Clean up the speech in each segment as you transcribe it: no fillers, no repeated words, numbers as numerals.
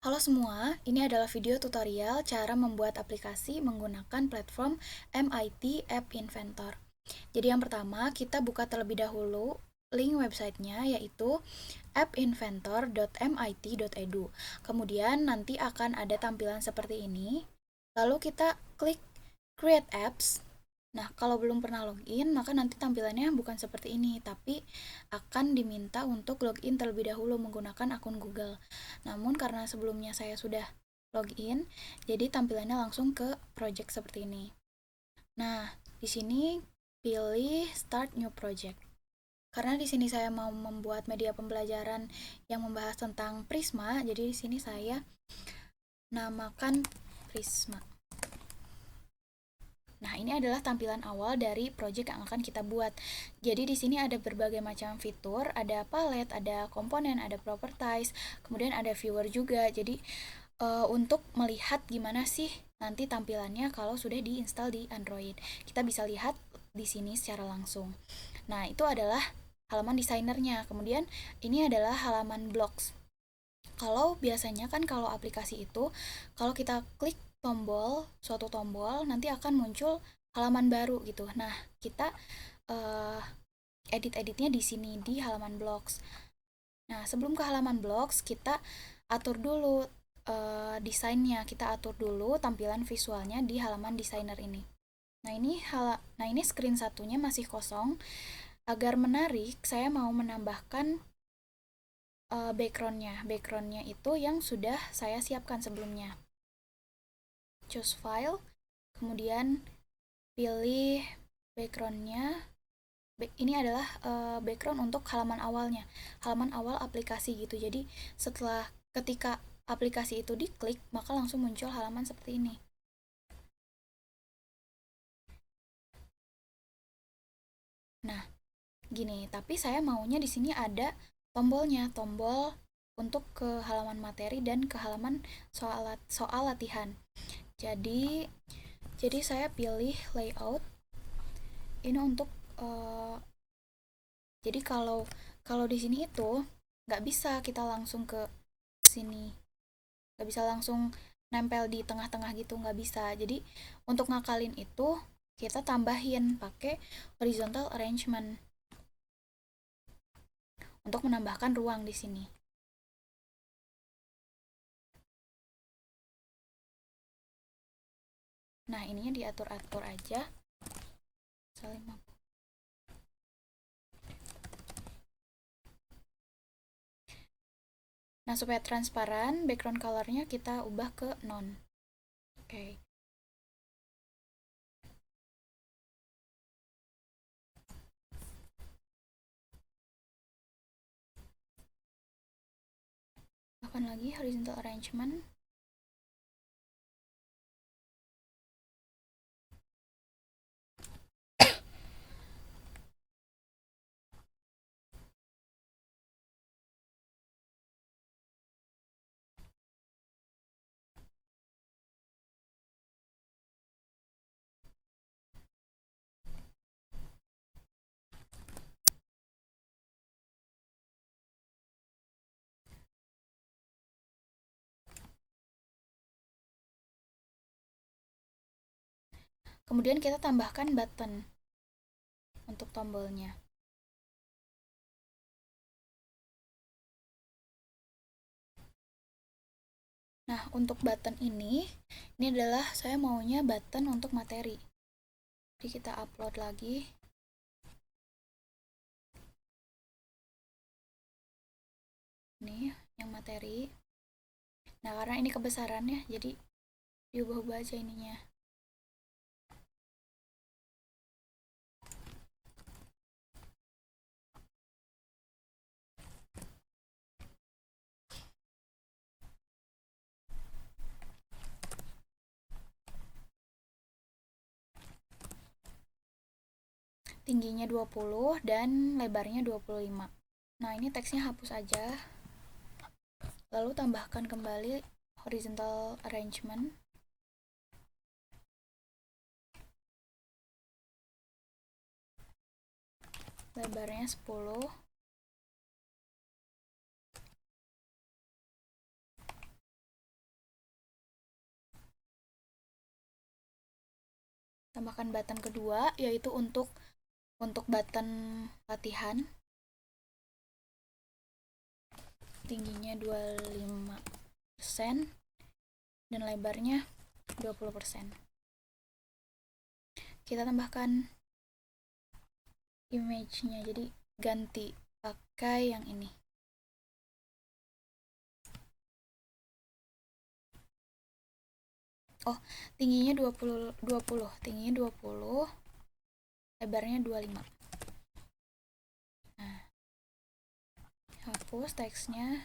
Halo semua, ini adalah video tutorial cara membuat aplikasi menggunakan platform MIT App Inventor. Jadi yang pertama, kita buka terlebih dahulu link websitenya yaitu appinventor.mit.edu. Kemudian nanti akan ada tampilan seperti ini. Lalu kita klik Create Apps. Nah, kalau belum pernah login, maka nanti tampilannya bukan seperti ini, tapi akan diminta untuk login terlebih dahulu menggunakan akun Google. Namun karena sebelumnya saya sudah login, jadi tampilannya langsung ke project seperti ini. Nah, di sini pilih Start New Project. Karena di sini saya mau membuat media pembelajaran yang membahas tentang Prisma, jadi di sini saya namakan Prisma. Nah, ini adalah tampilan awal dari project yang akan kita buat. Jadi di sini ada berbagai macam fitur, ada palette, ada komponen, ada properties, kemudian ada viewer juga. Jadi untuk melihat gimana sih nanti tampilannya kalau sudah diinstal di Android. Kita bisa lihat di sini secara langsung. Nah, itu adalah halaman desainernya. Kemudian ini adalah halaman blocks. Kalau biasanya kan kalau aplikasi itu, kalau kita klik suatu tombol, nanti akan muncul halaman baru gitu. Nah, kita uh, edit-editnya di sini di halaman blocks. Nah, sebelum ke halaman blocks, kita atur dulu desainnya, kita atur dulu tampilan visualnya di halaman designer ini. Nah ini screen satunya masih kosong. Agar menarik, saya mau menambahkan backgroundnya. Backgroundnya itu yang sudah saya siapkan sebelumnya. Choose file, kemudian pilih backgroundnya. Ini adalah background untuk halaman awalnya, halaman awal aplikasi gitu. Jadi setelah ketika aplikasi itu diklik, maka langsung muncul halaman seperti ini. Nah, gini, tapi saya maunya di sini ada tombolnya, tombol untuk ke halaman materi dan ke halaman soal latihan. Jadi jadi saya pilih layout ini untuk uh, jadi kalau kalau di sini itu nggak bisa kita langsung ke sini, nggak bisa langsung nempel di tengah-tengah gitu, nggak bisa. Jadi untuk ngakalin itu kita tambahin pakai horizontal arrangement untuk menambahkan ruang di sini. Nah, ininya diatur-atur aja. Saling. Nah, supaya transparan, background colornya kita ubah ke non. Oke. Lakukan lagi horizontal arrangement. Kemudian kita tambahkan button untuk tombolnya. Nah, untuk button ini adalah saya maunya button untuk materi. Jadi kita upload lagi. Ini yang materi. Nah, karena ini kebesarannya, jadi diubah-ubah aja ininya. Tingginya 20 dan lebarnya 25. Nah, ini teksnya hapus aja. Lalu tambahkan kembali horizontal arrangement. Lebarnya 10. Tambahkan button kedua, yaitu untuk button latihan. Tingginya 25% dan lebarnya 20%. Kita tambahkan image-nya, jadi ganti pakai yang ini. Oh, tingginya 20, tingginya 20, lebarnya 25. Nah, hapus teksnya.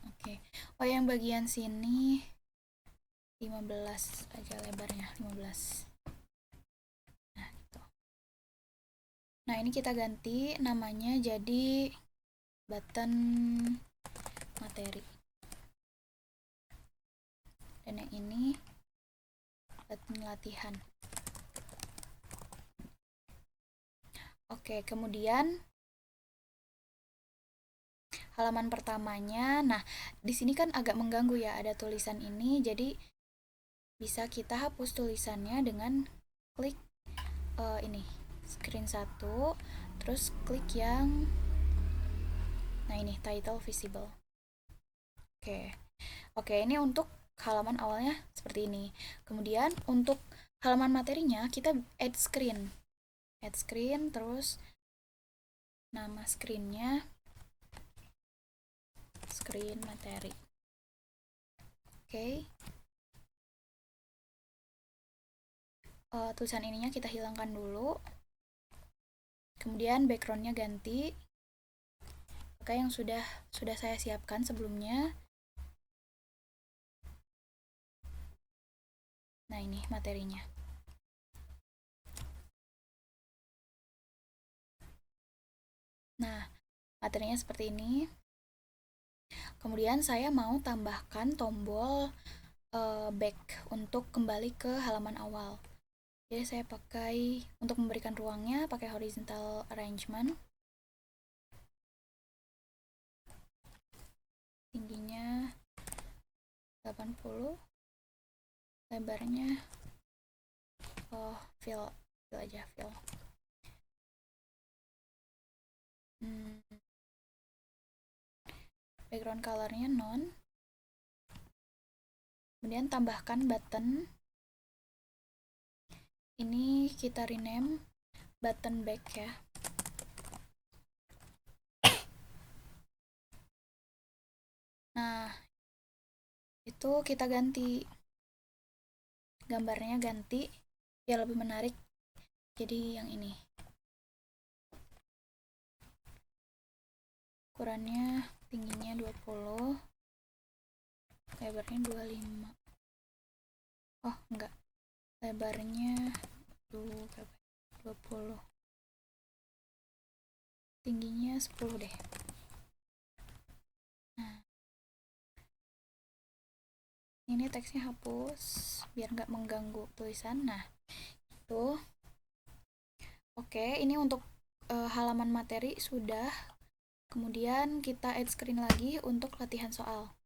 Oke. Oh, yang bagian sini 15 aja lebarnya, 15. Nah, gitu. Nah, ini kita ganti namanya jadi button materi. Dan yang ini button latihan. Oke, kemudian halaman pertamanya. Nah, di sini kan agak mengganggu ya, ada tulisan ini, jadi bisa kita hapus tulisannya dengan klik ini, screen 1, terus klik yang nah ini, title visible. Oke, ini untuk halaman awalnya seperti ini. Kemudian untuk halaman materinya kita add screen, terus nama screennya screen materi. Oke. Tulisan ininya kita hilangkan dulu. Kemudian backgroundnya ganti pakai yang sudah saya siapkan sebelumnya. Nah, ini materinya. Nah, materinya seperti ini. Kemudian saya mau tambahkan tombol back untuk kembali ke halaman awal. Jadi saya pakai, untuk memberikan ruangnya, pakai horizontal arrangement. Tingginya 80, lebarnya fill aja, fill. Background colornya non. Kemudian tambahkan button. Ini kita rename button back ya. Nah, itu kita ganti gambarnya, ganti biar lebih menarik. Jadi yang ini. Ukurannya tingginya 20, lebarnya 25. Oh, enggak. Lebarnya 20. Tingginya 10 deh. Nah, ini teksnya hapus biar nggak mengganggu tulisan. Nah, itu. Oke, ini untuk halaman materi sudah. Kemudian kita add screen lagi untuk latihan soal.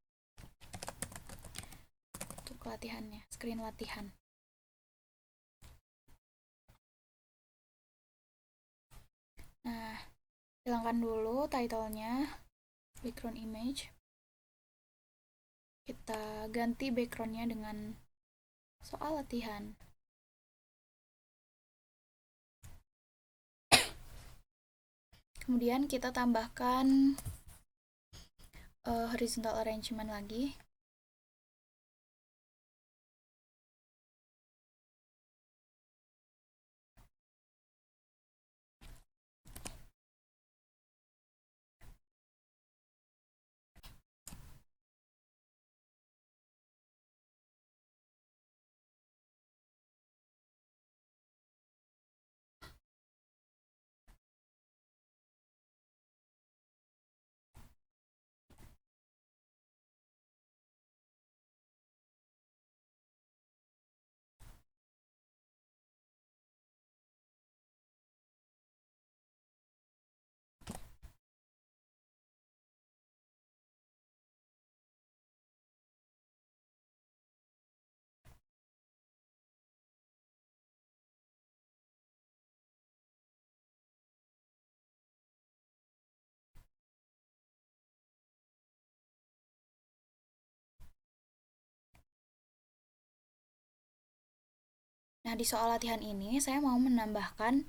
Untuk latihannya, screen latihan. Nah, hilangkan dulu title-nya, background image. Kita ganti background-nya dengan soal latihan. Kemudian kita tambahkan horizontal arrangement lagi. Nah, di soal latihan ini saya mau menambahkan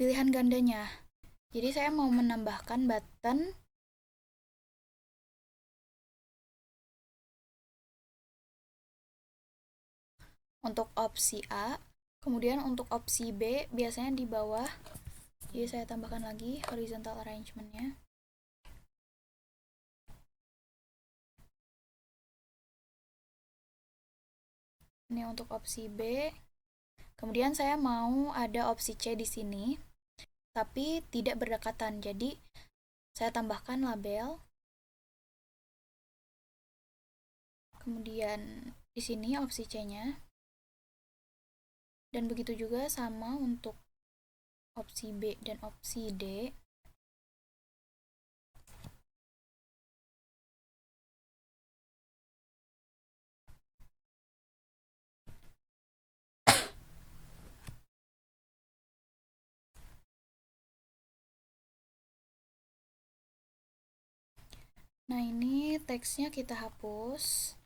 pilihan gandanya. Jadi saya mau menambahkan button untuk opsi A, kemudian untuk opsi B biasanya di bawah. Jadi saya tambahkan lagi horizontal arrangement-nya. Ini untuk opsi B. Kemudian saya mau ada opsi C di sini, tapi tidak berdekatan. Jadi saya tambahkan label. Kemudian di sini opsi C-nya. Dan begitu juga sama untuk opsi B dan opsi D. Nah, ini teksnya kita hapus.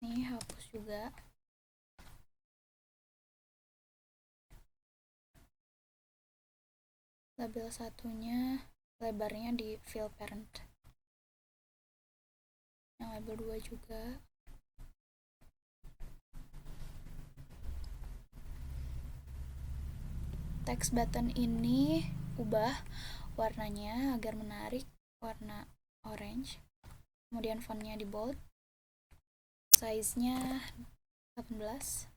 Ini hapus juga. Label satunya lebarnya di fill parent. Yang label 2 juga. Text button ini ubah warnanya agar menarik, warna orange. Kemudian fontnya di bold. Size-nya 18.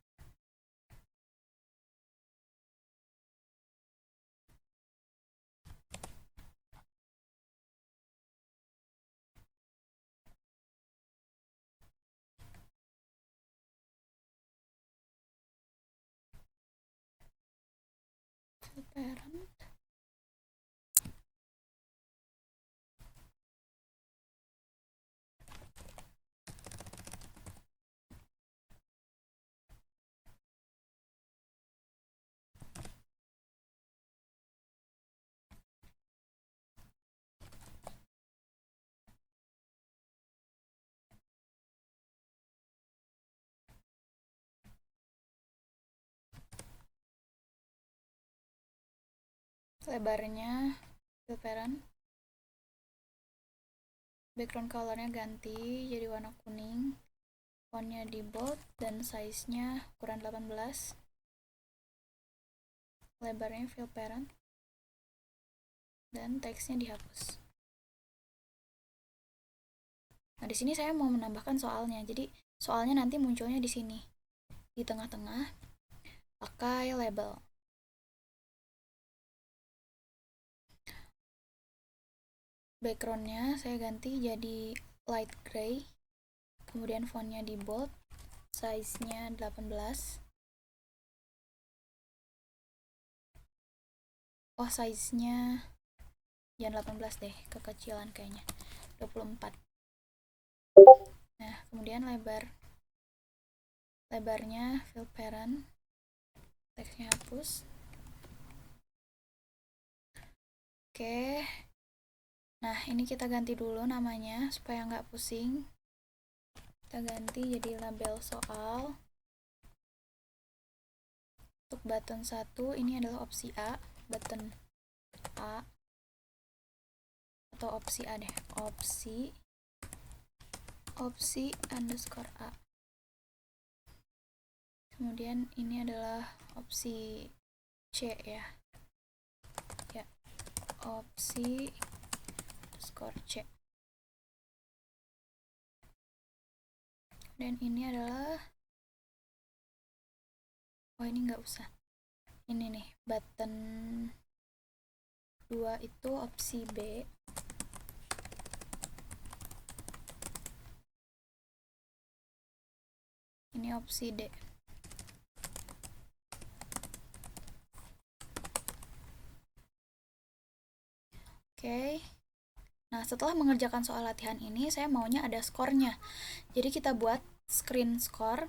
Parent. Lebarnya fill parent. Background colornya ganti jadi warna kuning. Fontnya di bold dan size-nya ukuran 18. Lebarnya fill parent. Dan teksnya dihapus. Nah, di sini saya mau menambahkan soalnya. Jadi, soalnya nanti munculnya di sini. Di tengah-tengah pakai label. Backgroundnya saya ganti jadi light gray. Kemudian fontnya di bold. Size-nya 18. Oh, size-nya jangan 18 deh, kekecilan kayaknya. 24. Nah, kemudian lebarnya fill parent. Teksnya hapus. Oke. Nah, ini kita ganti dulu namanya supaya nggak pusing. Kita ganti jadi label soal. Untuk button 1, ini adalah opsi A. Button A. Atau opsi A deh. Opsi underscore A. Kemudian ini adalah opsi C ya. Ya, opsi underscore C. Dan ini adalah, oh ini nggak usah. Ini nih, button 2 itu opsi B. Ini opsi D. Oke. Nah, setelah mengerjakan soal latihan ini, saya maunya ada skornya. Jadi kita buat screen score.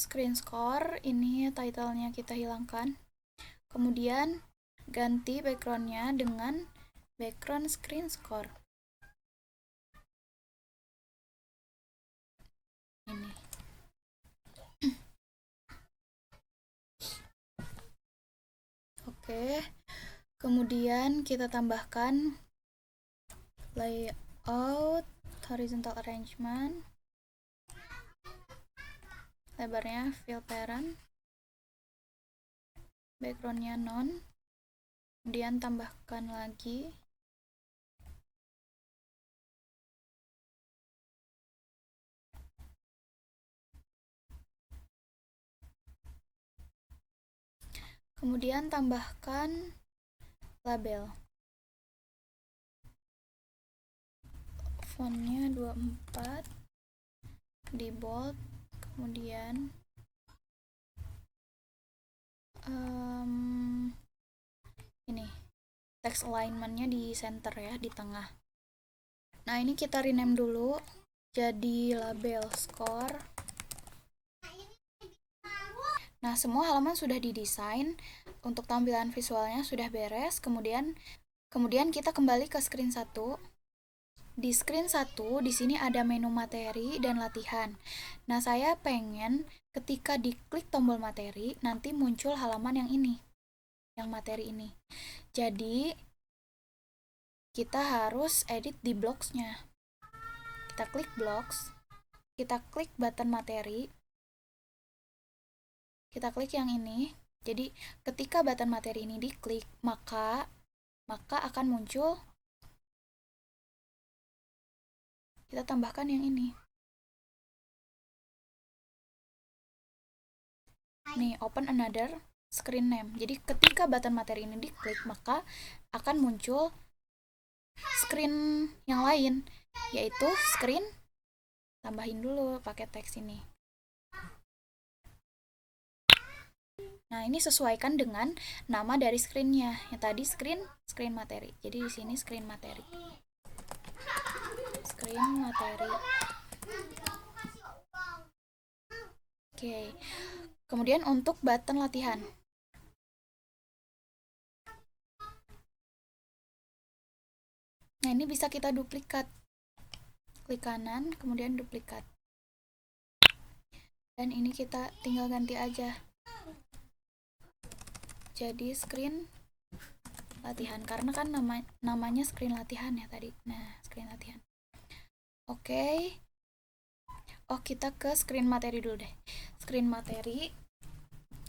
screen score, ini title-nya kita hilangkan. Kemudian ganti background-nya dengan background screen score. Ini. Oke. Kemudian kita tambahkan layout, horizontal arrangement, lebarnya fill parent, backgroundnya non, kemudian tambahkan lagi kemudian tambahkan label, fontnya 24, di bold, kemudian ini text alignment-nya di center ya, di tengah. Nah, ini kita rename dulu jadi label score. Nah, semua halaman sudah didesain, untuk tampilan visualnya sudah beres. Kemudian kita kembali ke screen 1. Di screen 1, di sini ada menu materi dan latihan. Nah, saya pengen ketika diklik tombol materi, nanti muncul halaman yang ini, yang materi ini. Jadi, kita harus edit di blocks-nya. Kita klik blocks, kita klik button materi, kita klik yang ini. Jadi, ketika button materi ini diklik, maka akan muncul, kita tambahkan yang ini. Nih, open another screen name. Jadi ketika button materi ini diklik, maka akan muncul screen yang lain, yaitu screen, tambahin dulu pakai teks ini. Nah, ini sesuaikan dengan nama dari screen-nya. Yang tadi screen materi. Jadi di sini screen materi. Screen materi. Oke. Kemudian untuk button latihan. Nah, ini bisa kita duplikat. Klik kanan, kemudian duplikat. Dan ini kita tinggal ganti aja. Jadi screen latihan, karena kan namanya screen latihan ya tadi. Nah, screen latihan. Oke. Oh, kita ke screen materi dulu deh. Screen materi.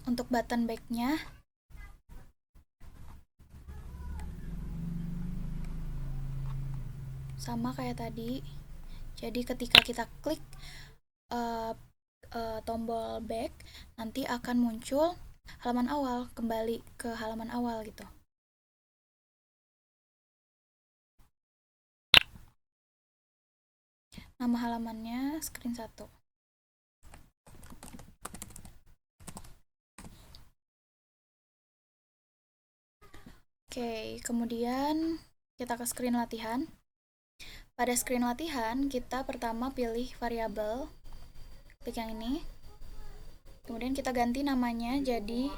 Untuk button back-nya, sama kayak tadi. Jadi ketika kita klik tombol back, nanti akan muncul halaman awal, kembali ke halaman awal gitu. Nama halamannya screen 1. Oke, kemudian kita ke screen latihan. Pada screen latihan, kita pertama pilih variabel, klik yang ini. Kemudian kita ganti namanya jadi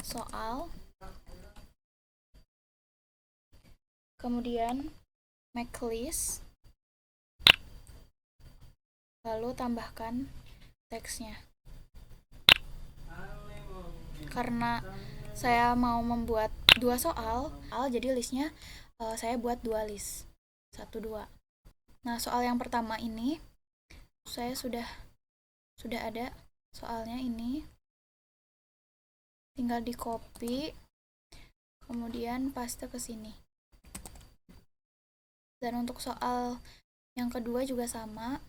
soal. Kemudian make list. Lalu tambahkan teksnya. Karena saya mau membuat 2 soal, jadi listnya saya buat 2 list. 1, 2. Nah, soal yang pertama ini saya sudah ada soalnya ini. Tinggal di copy, kemudian paste ke sini. Dan untuk soal yang kedua juga sama.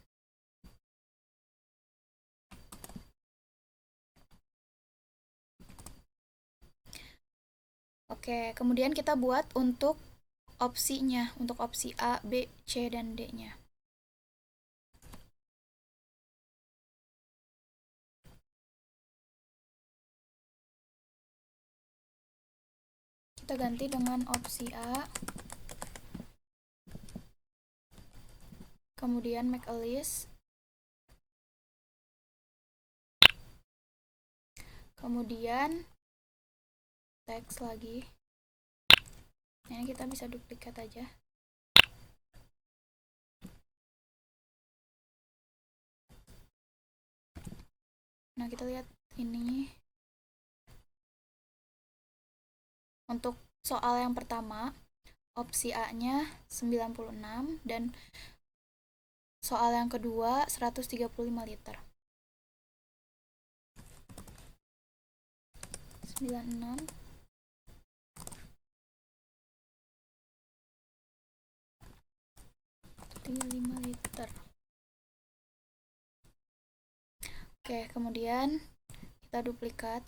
Oke, kemudian kita buat untuk opsinya, untuk opsi A, B, C, dan D-nya. Kita ganti dengan opsi A. Kemudian make a list. Kemudian teks lagi. Ini kita bisa duplikat aja. Nah, kita lihat ini. Untuk soal yang pertama, opsi A-nya 96 dan soal yang kedua 135 liter. 96 35 liter. Oke, kemudian kita duplikat.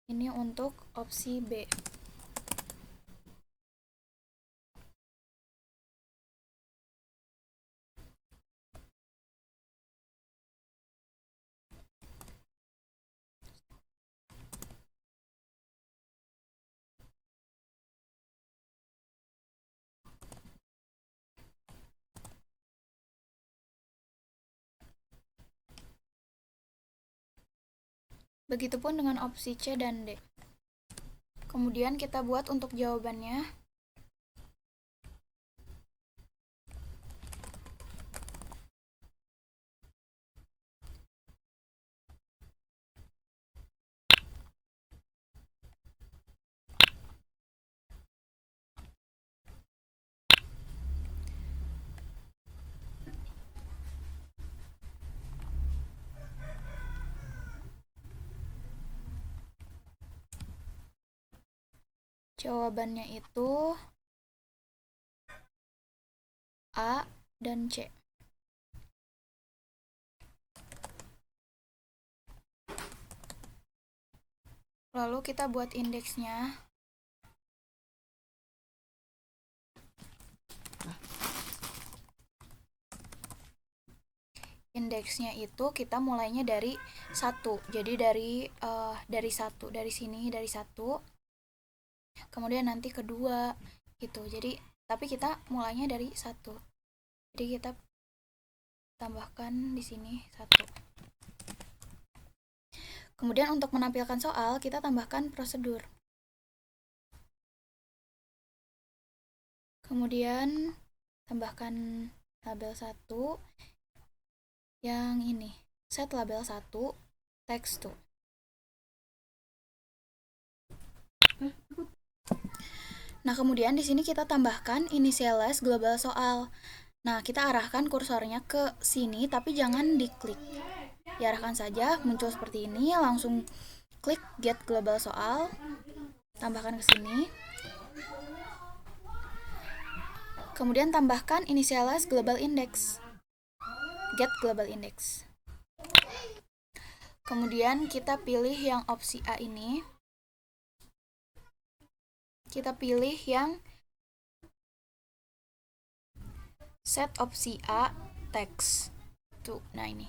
Ini untuk opsi B. Begitupun dengan opsi C dan D. Kemudian kita buat untuk jawabannya. Jawabannya itu A dan C. Lalu kita buat indeksnya. Indeksnya itu kita mulainya dari 1. Jadi dari 1, dari sini dari 1. Kemudian nanti kedua gitu. Jadi tapi kita mulainya dari 1. Jadi kita tambahkan di sini 1. Kemudian untuk menampilkan soal, kita tambahkan prosedur. Kemudian tambahkan label 1 yang ini. Set label 1 text to. Nah, kemudian di sini kita tambahkan initialize global soal. Nah, kita arahkan kursornya ke sini tapi jangan diklik. Diarahkan saja, muncul seperti ini, langsung klik get global soal, tambahkan ke sini. Kemudian tambahkan initialize global index. Get global index. Kemudian kita pilih yang opsi A ini. Kita pilih yang set opsi A text. Tuh, nah ini.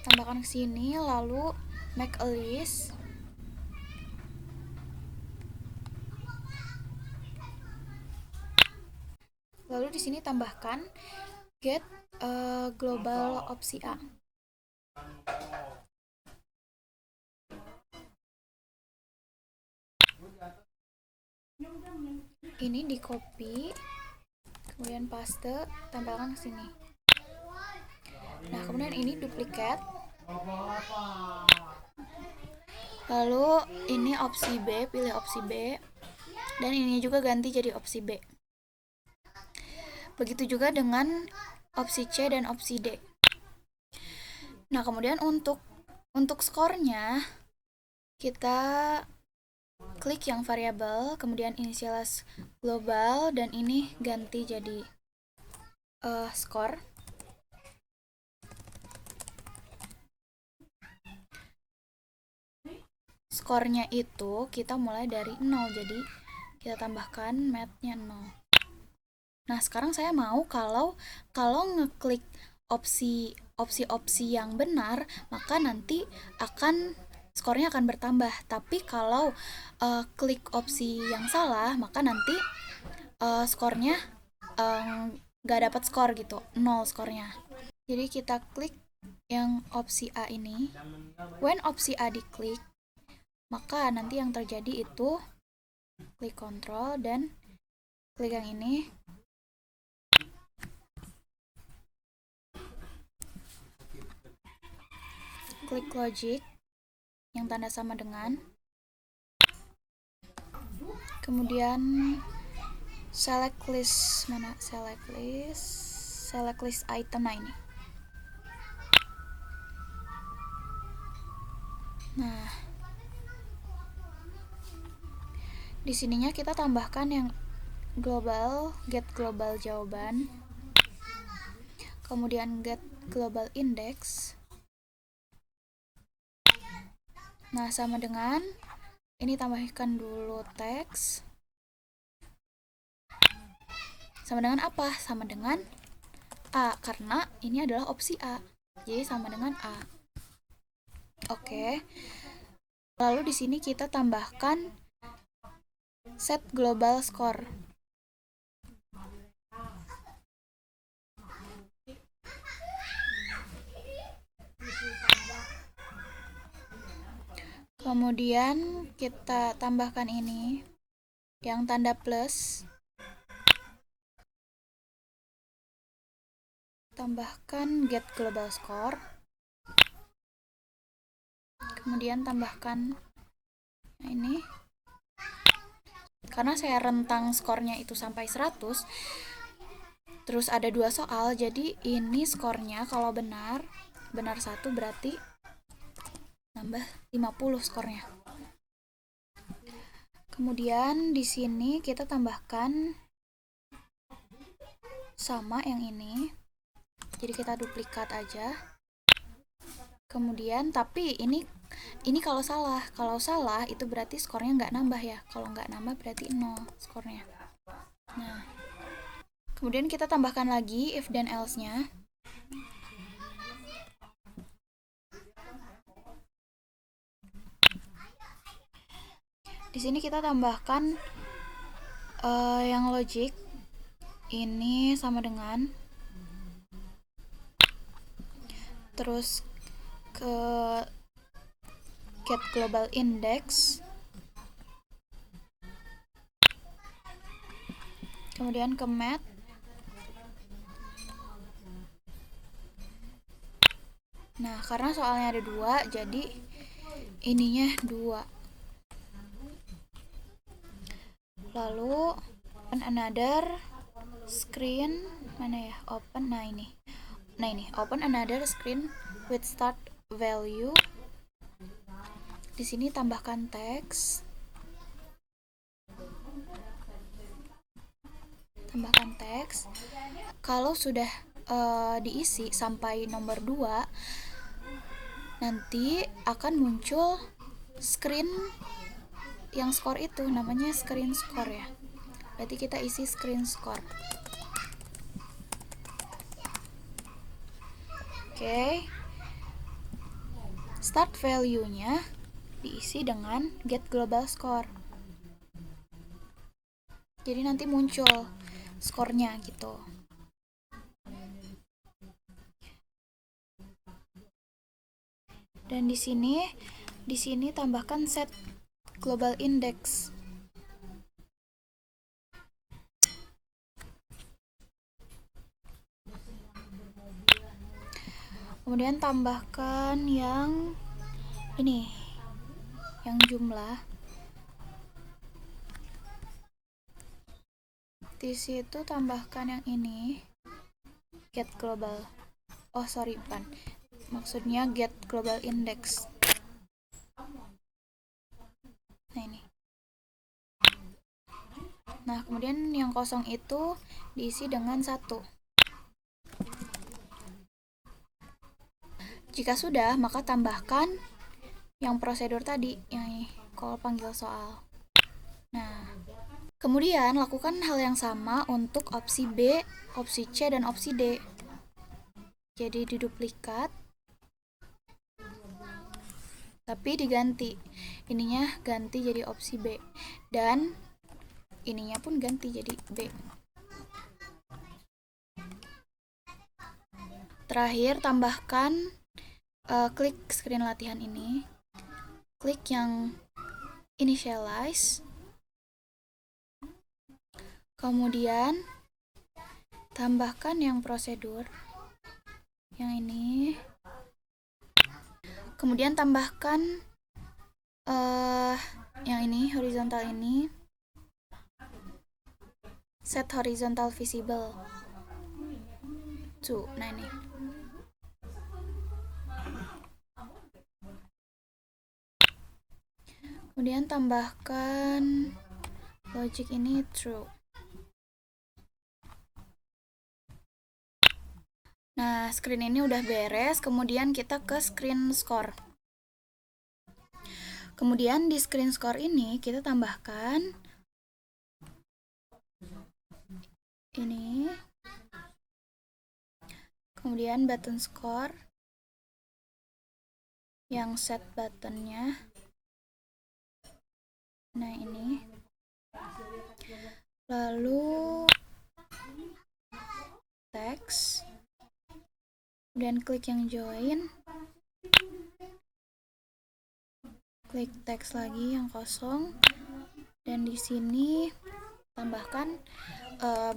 Tambahkan ke sini, lalu make a list. Lalu di sini tambahkan get global opsi A. Ini di copy, kemudian paste, tempelkan ke sini. Nah, kemudian ini duplikat. Lalu ini opsi B, pilih opsi B. Dan ini juga ganti jadi opsi B. Begitu juga dengan opsi C dan opsi D. Nah, kemudian untuk skornya kita klik yang variabel, kemudian initialize global, dan ini ganti jadi skor. Skornya itu kita mulai dari 0, jadi kita tambahkan math-nya 0. Nah, sekarang saya mau kalau ngeklik opsi yang benar, maka nanti skornya akan bertambah. Tapi kalau klik opsi yang salah, maka nanti skornya nggak dapat skor gitu, 0 skornya. Jadi kita klik yang opsi A ini, when opsi A diklik, maka nanti yang terjadi itu klik kontrol dan klik yang ini, klik logic yang tanda sama dengan, kemudian select list item. Nah ini, nah di sininya kita tambahkan yang get global jawaban, kemudian get global index. Nah, sama dengan ini, tambahkan dulu teks. Sama dengan apa? Sama dengan A, karena ini adalah opsi A. Jadi sama dengan A. Oke. Lalu di sini kita tambahkan set global score. Kemudian kita tambahkan ini yang tanda plus. Tambahkan get global score. Kemudian tambahkan ini. Karena saya rentang skornya itu sampai 100, terus ada 2 soal, jadi ini skornya kalau benar 1 berarti nambah 50 skornya. Kemudian di sini kita tambahkan sama yang ini. Jadi kita duplikat aja. Kemudian tapi ini kalau salah. Kalau salah itu berarti skornya nggak nambah ya. Kalau nggak nambah berarti 0 skornya. Nah, kemudian kita tambahkan lagi if dan else-nya. Di sini kita tambahkan yang logic ini sama dengan, terus ke get global index, kemudian ke math, nah karena soalnya ada 2 jadi ininya 2. Lalu open another screen, mana ya, open, nah ini open another screen with start value. Di sini tambahkan teks, kalau sudah diisi sampai nomor 2 nanti akan muncul screen yang skor itu, namanya screen score ya. Berarti kita isi screen score. Oke. Start value-nya diisi dengan get global score. Jadi nanti muncul skornya gitu. Dan di sini tambahkan set global index. Kemudian tambahkan yang ini, yang jumlah. Di situ tambahkan yang ini, get global. Oh, sorry, bukan. Maksudnya get global index. Nah, ini. Nah, kemudian yang kosong itu diisi dengan 1. Jika sudah, maka tambahkan yang prosedur tadi, yang ini, call panggil soal. Nah, kemudian lakukan hal yang sama untuk opsi B, opsi C, dan opsi D. Jadi diduplikat, tapi diganti. Ininya ganti jadi opsi B, dan ininya pun ganti jadi B. Terakhir, tambahkan klik screen latihan ini, klik yang initialize, kemudian tambahkan yang prosedur yang ini, kemudian tambahkan yang ini, horizontal ini, set horizontal visible to, nah ini. Kemudian tambahkan logic ini true. Nah, screen ini udah beres, kemudian kita ke screen score. Kemudian di screen score ini kita tambahkan ini, kemudian button score yang set buttonnya, nah ini, lalu text, kemudian klik yang join, klik text lagi yang kosong, dan di sini tambahkan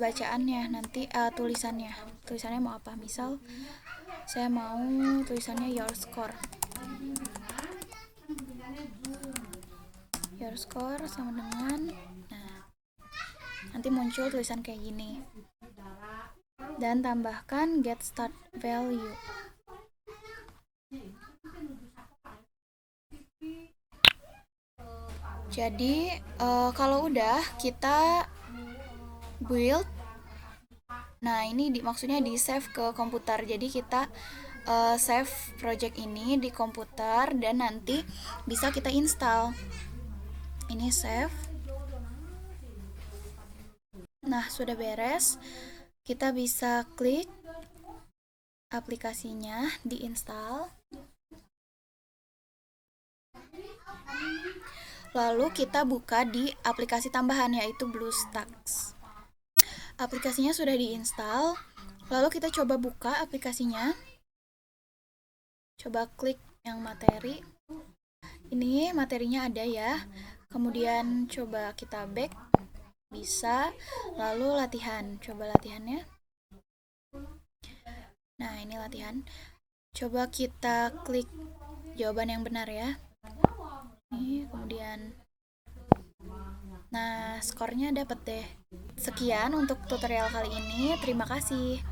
bacaannya nanti, tulisannya mau apa, misal saya mau tulisannya your score sama dengan, nah nanti muncul tulisan kayak gini, dan tambahkan get start value. Jadi kalau udah kita build, nah ini maksudnya di save ke komputer, jadi kita save project ini di komputer dan nanti bisa kita install. Ini save. Nah, sudah beres. Kita bisa klik aplikasinya, diinstal. Lalu kita buka di aplikasi tambahan, yaitu BlueStacks. Aplikasinya sudah diinstal. Lalu kita coba buka aplikasinya. Coba klik yang materi. Ini materinya ada ya. Kemudian coba kita back, bisa, lalu latihan, coba latihannya. Nah ini latihan, coba kita klik jawaban yang benar ya. Ini kemudian, nah skornya dapet deh. Sekian untuk tutorial kali ini, terima kasih.